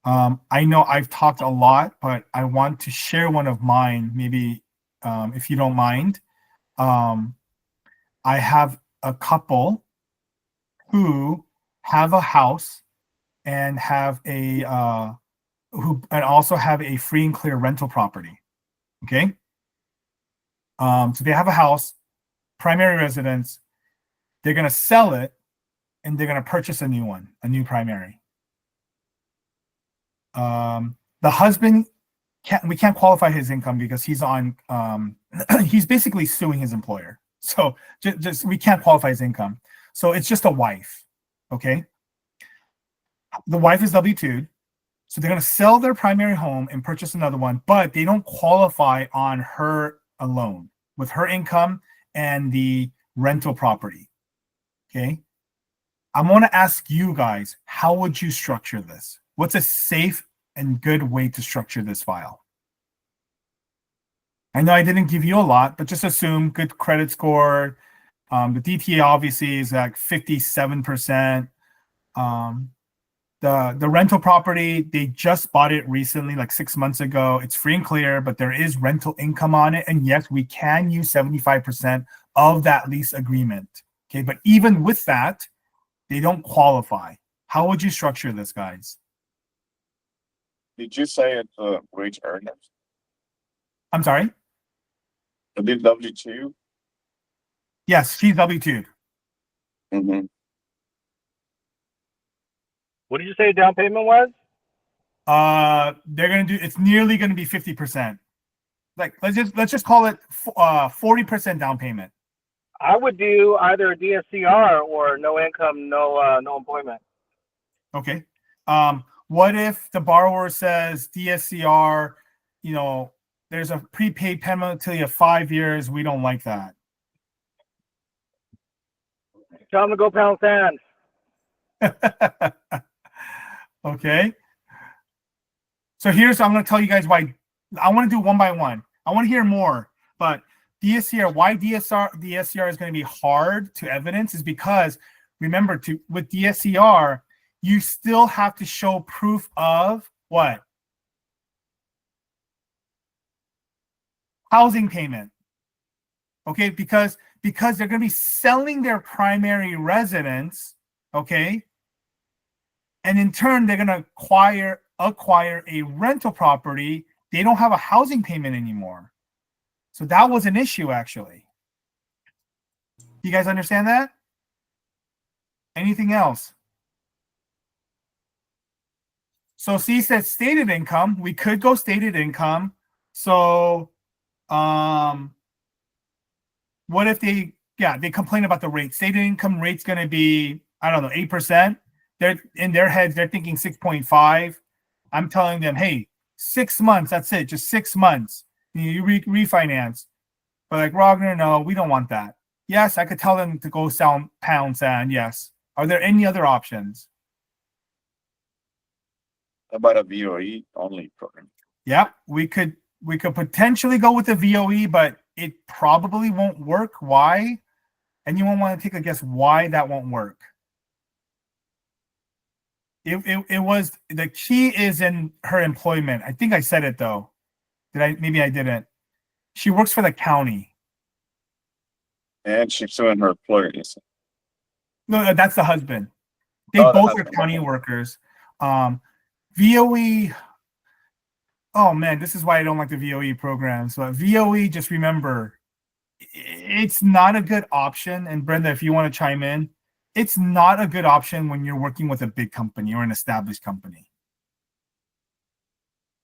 I know I've talked a lot, but I want to share one of mine, maybe if you don't mind. I have a couple who have a house and have a who and also have a free and clear rental property. Okay. So they have a house, primary residence. They're gonna sell it and they're gonna purchase a new one, a new primary. The husband we can't qualify his income because he's on he's basically suing his employer. So just we can't qualify his income. So it's just a wife. Okay. The wife is W-2'd. So they're going to sell their primary home and purchase another one, but they don't qualify on her alone with her income and the rental property. Okay. I want to ask you guys, how would you structure this? What's a safe and good way to structure this file? I know I didn't give you a lot, but just assume good credit score. The DTA obviously is like 57%. The rental property, they just bought it recently, like 6 months ago. It's free and clear, but there is rental income on it. And yes, we can use 75% of that lease agreement. Okay, but even with that, they don't qualify. How would you structure this, guys? Did you say it's wage earners? I'm sorry? Is it W-2? Yes, she's W-2. Mm-hmm. What did you say down payment was? They're gonna do. It's nearly gonna be 50%. Like let's just call it 40% down payment. I would do either a DSCR or no income, no employment. Okay. What if the borrower says DSCR? You know, there's a prepaid penalty of 5 years. We don't like that. Tell them to go pound sand. Okay. So I'm going to tell you guys why. I want to do one by one. I want to hear more, but DSCR, why DSCR is going to be hard to evidence is because remember with DSCR, you still have to show proof of what? Housing payment. Okay, because they're going to be selling their primary residence, okay? And in turn, they're going to acquire a rental property. They don't have a housing payment anymore. So that was an issue, actually. You guys understand that? Anything else? So C says stated income. We could go stated income. So what if they complain about the rate? Stated income rate's going to be, I don't know, 8%. They're in their heads, they're thinking 6.5. I'm telling them, hey, 6 months, that's it, just 6 months. You refinance. But like Rogner, no, we don't want that. Yes, I could tell them to go pound sand. Yes. Are there any other options? About a VOE only program? Yeah, we could potentially go with the VOE, but it probably won't work. Why? Anyone want to take a guess why that won't work? It was the key is in her employment. I think I said it though. Maybe I didn't. She works for the county. And she's suing her employer. No, that's the husband. They both are county workers. VOE. Oh man, this is why I don't like the VOE programs. But VOE, just remember, it's not a good option. And Brenda, if you want to chime in, it's not a good option when you're working with a big company or an established company,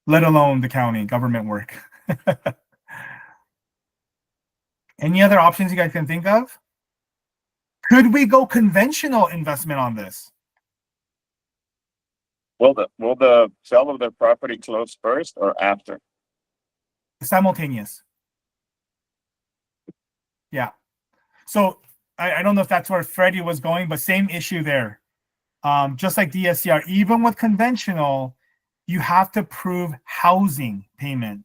let alone the county government work. Any other options you guys can think of? Could we go conventional investment on this? Will the sale of the property close first or after? Simultaneous. Yeah. So I don't know if that's where Freddie was going, but same issue there. Just like DSCR, even with conventional, you have to prove housing payment.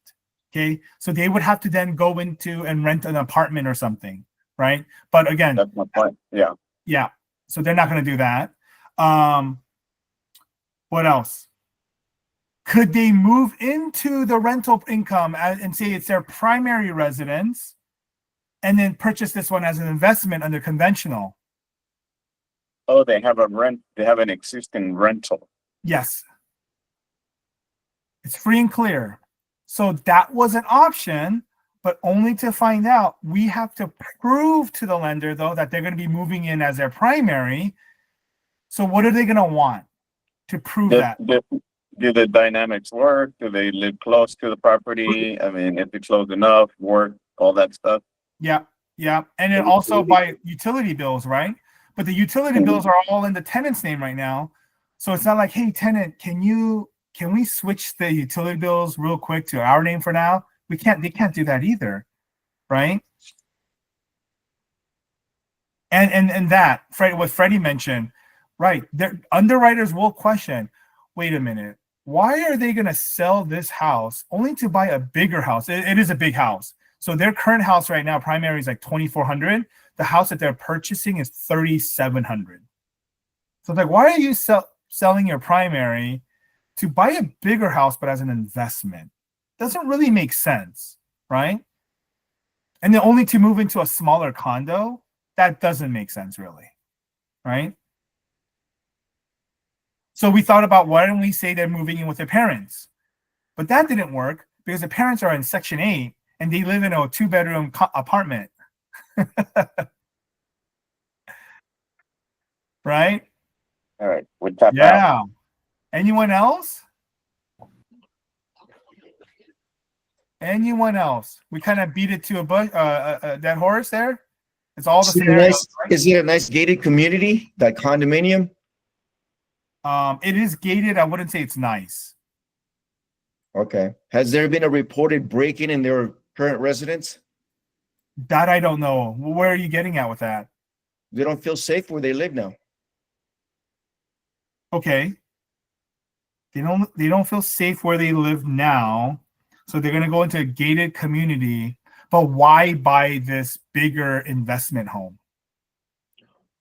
Okay. So they would have to then go into and rent an apartment or something, right? But again, that's my point. Yeah. Yeah. So they're not going to do that. What else? Could they move into the rental income and say it's their primary residence and then purchase this one as an investment under conventional? Oh, they have an existing rental. Yes. It's free and clear. So that was an option, but only to find out we have to prove to the lender, though, that they're going to be moving in as their primary. So what are they going to want to prove that? Do the dynamics work? Do they live close to the property? I mean, if it's close enough, work, all that stuff. Yeah. And then also by utility bills, right? But the utility bills are all in the tenant's name right now. So it's not like, hey, tenant, can we switch the utility bills real quick to our name for now? They can't do that either, right? And that, what Freddie mentioned, right? Their underwriters will question, wait a minute, why are they going to sell this house only to buy a bigger house? It is a big house. So their current house right now, primary, is like 2,400. The house that they're purchasing is 3,700. So it's like, why are you selling your primary to buy a bigger house, but as an investment? Doesn't really make sense, right? And then only to move into a smaller condo, that doesn't make sense really, right? So we thought about, why don't we say they're moving in with their parents? But that didn't work because the parents are in Section 8 and they live in a 2-bedroom apartment. Right? All right, we tap out. Yeah. Anyone else? Anyone else? We kind of beat it to a dead horse there. It's all the scenarios. Is it a nice gated community, that condominium? It is gated. I wouldn't say it's nice. Okay. Has there been a reported break-in in their current residence? That I don't know. Where are you getting at with that? They don't feel safe where they live now. Okay. They don't feel safe where they live now. So they're going to go into a gated community. But why buy this bigger investment home?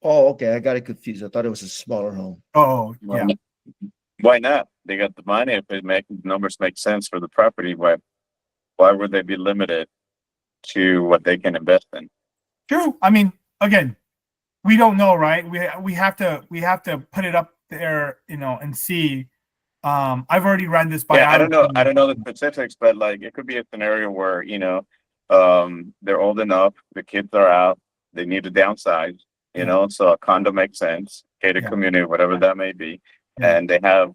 Oh, okay. I got it confused. I thought it was a smaller home. Oh, yeah. Why not? They got the money. If the numbers make sense for the property, why would they be limited to what they can invest in? True. I mean, again, we don't know, right? We have to put it up there, and see. I've already ran this by. Yeah, I don't know the specifics, but like it could be a scenario where they're old enough, the kids are out, they need to downsize, so a condo makes sense, gated community, whatever that may be, and they have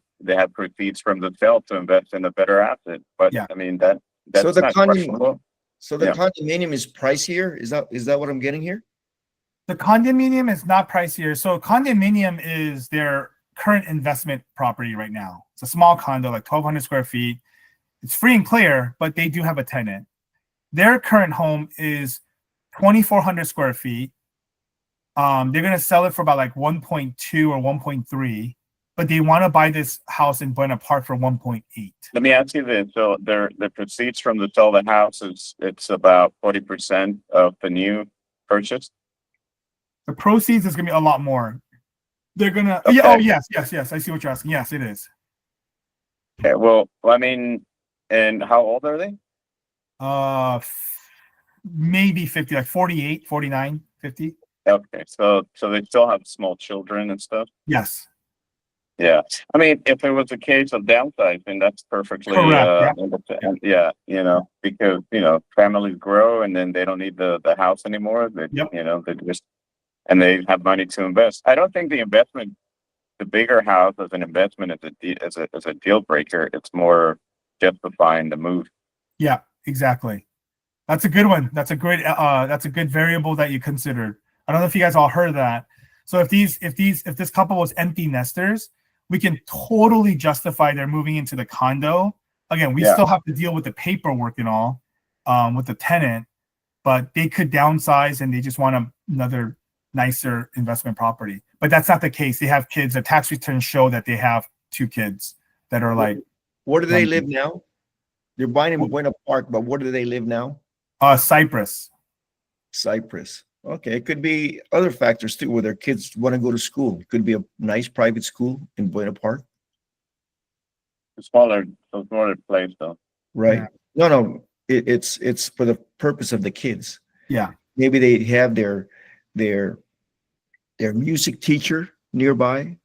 proceeds from the sale to invest in a better asset. But I mean that's so the not condominium. So the Yeah. condominium is pricier. Is that what I'm getting here? The condominium is not pricier. So condominium is their current investment property right now. It's a small condo, like 1,200 square feet. It's free and clear, but they do have a tenant. Their current home is 2,400 square feet. They're going to sell it for about like 1.2 or 1.3, but they want to buy this house in Buena Park for 1.8. Let me ask you this. So the proceeds from the sale of the house it's about 40% of the new purchase. The proceeds is going to be a lot more. They're going to, Okay. yes. I see what you're asking. Yes, it is. Okay, well, I mean, and how old are they? Maybe 50, like 48, 49, 50. Okay, so they still have small children and stuff. Yes. Yeah, I mean, if it was a case of downsizing, that's perfectly Correct, because families grow and then they don't need the house anymore. They they just and they have money to invest. I don't think the bigger house as an investment as a deal breaker. It's more justifying the move. Yeah, exactly. That's a good one. That's a good variable that you considered. I don't know if you guys all heard that. So if this couple was empty nesters, we can totally justify they're moving into the condo. Again, we still have to deal with the paperwork and all, with the tenant, but they could downsize and they just want another nicer investment property. But that's not the case. They have kids. The tax returns show that they have 2 kids that are like. Where do they live now? They're buying in Buena Park, but where do they live now? Cypress. Okay, it could be other factors too, where their kids want to go to school. It could be a nice private school in Buena Park. smaller place though. right? No, it's for the purpose of the kids. Yeah. Maybe they have their music teacher nearby.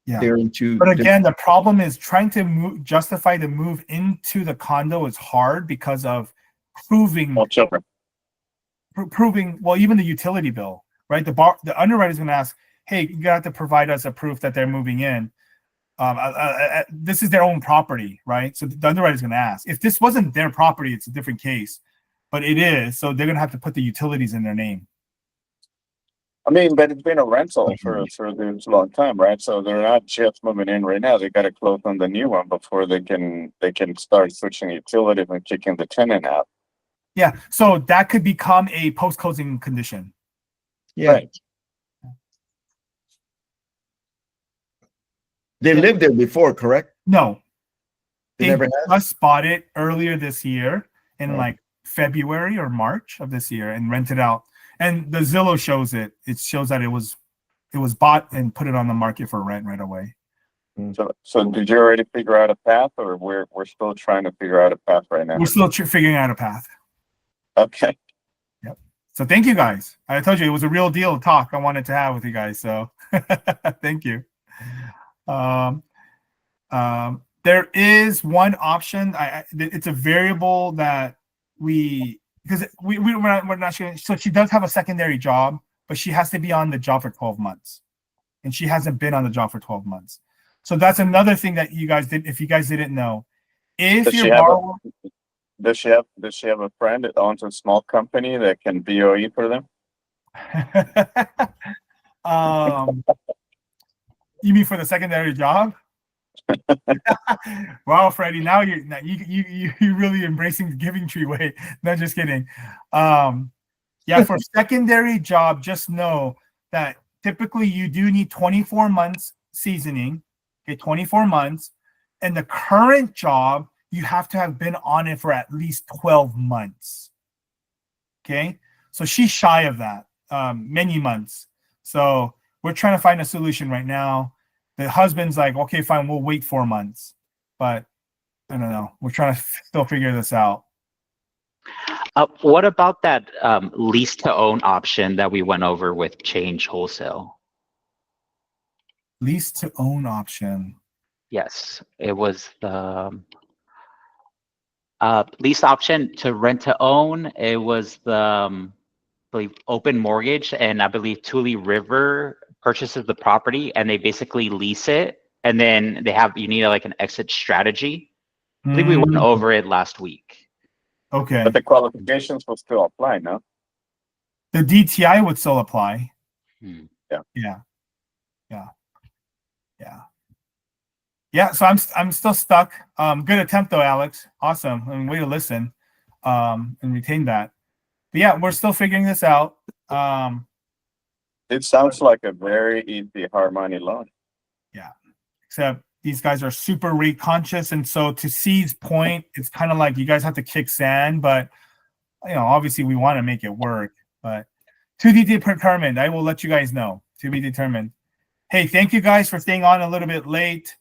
Yeah. They're into. But again, the problem is trying to justify the move into the condo is hard because of proving, Well, children. well, even the utility bill, right? The underwriter is going to ask, hey, you got to provide us a proof that they're moving in. This is their own property, right? So the underwriter is going to ask. If this wasn't their property, it's a different case, but it is. So they're going to have to put the utilities in their name. I mean, but it's been a rental for this long time, right? So they're not just moving in right now. They got to close on the new one before they can start switching utilities and kicking the tenant out. Yeah. So that could become a post-closing condition. Yeah. Right. They lived there before, correct? No. They They never have? just bought it earlier this year in Oh. like February or March of this year and rented out. And the Zillow shows it. It shows that it was bought and put it on the market for rent right away. So did you already figure out a path, or we're still trying to figure out a path right now? We're still figuring out a path. Okay. So thank you guys. I told you it was a real deal talk I wanted to have with you guys. So thank you. There is one option. It's a variable that we're not sure. So she does have a secondary job, but she has to be on the job for 12 months, and she hasn't been on the job for 12 months. So that's another thing that you guys did. If you guys didn't know, if Does your she have borrower, Does she have a friend that owns a small company that can BOE for them? you mean for the secondary job? Wow, Freddie, now you really embracing the giving tree way. No, just kidding. Yeah, for secondary job, just know that typically you do need 24 months seasoning. Okay, 24 months. And the current job, you have to have been on it for at least 12 months. Okay, so she's shy of that, many months. So we're trying to find a solution right now. The husband's like, okay, fine, we'll wait 4 months. But I don't know. We're trying to still figure this out. What about that lease to own option that we went over with Change Wholesale? Lease to own option. Yes, it was the lease option to rent to own. It was the I believe open mortgage, and I believe Tule River purchases the property and they basically lease it, and then you need like an exit strategy. I think we went over it last week. Okay. But the qualifications will still apply, no? The DTI would still apply. Yeah. Yeah. So I'm still stuck. Good attempt though, Alex. Awesome. I mean, way to listen, and retain that. But yeah, we're still figuring this out. It sounds like a very easy hard money loan. Yeah. Except these guys are super rate conscious, and so to C's point, it's kind of like you guys have to kick sand, but obviously we want to make it work. But to be determined. I will let you guys know. To be determined. Hey, thank you guys for staying on a little bit late.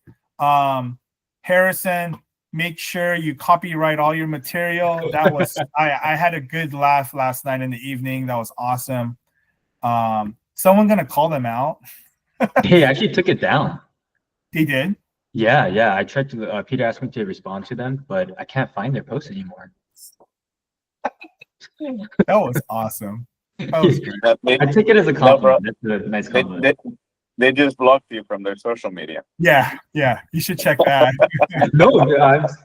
Harrison, make sure you copyright all your material. That was I had a good laugh last night in the evening. That was awesome. Someone gonna call them out? He actually took it down. He did? Yeah. I tried to. Peter asked me to respond to them, but I can't find their post anymore. That was awesome. That was great. I take it as a compliment. That's a nice compliment. They just blocked you from their social media. Yeah. You should check that. No,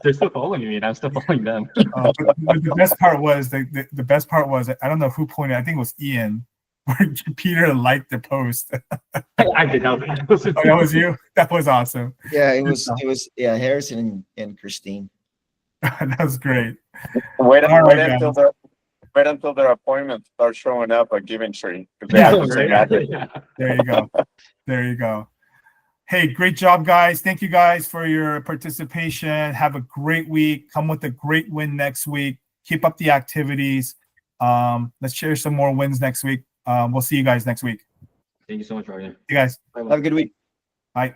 they're still following me, and I'm still following them. But the best part was the best part was I don't know who pointed. I think it was Ian. Where Peter liked the post. I did not. That was you. That was awesome. Yeah, it was Harrison and Christine. That was great. Wait right, until their appointments start showing up at Giving Tree. Yeah, Yeah. There you go. Hey, great job, guys. Thank you guys for your participation. Have a great week. Come with a great win next week. Keep up the activities. Let's share some more wins next week. We'll see you guys next week. Thank you so much, Rogner. You guys. Have a good week. Bye.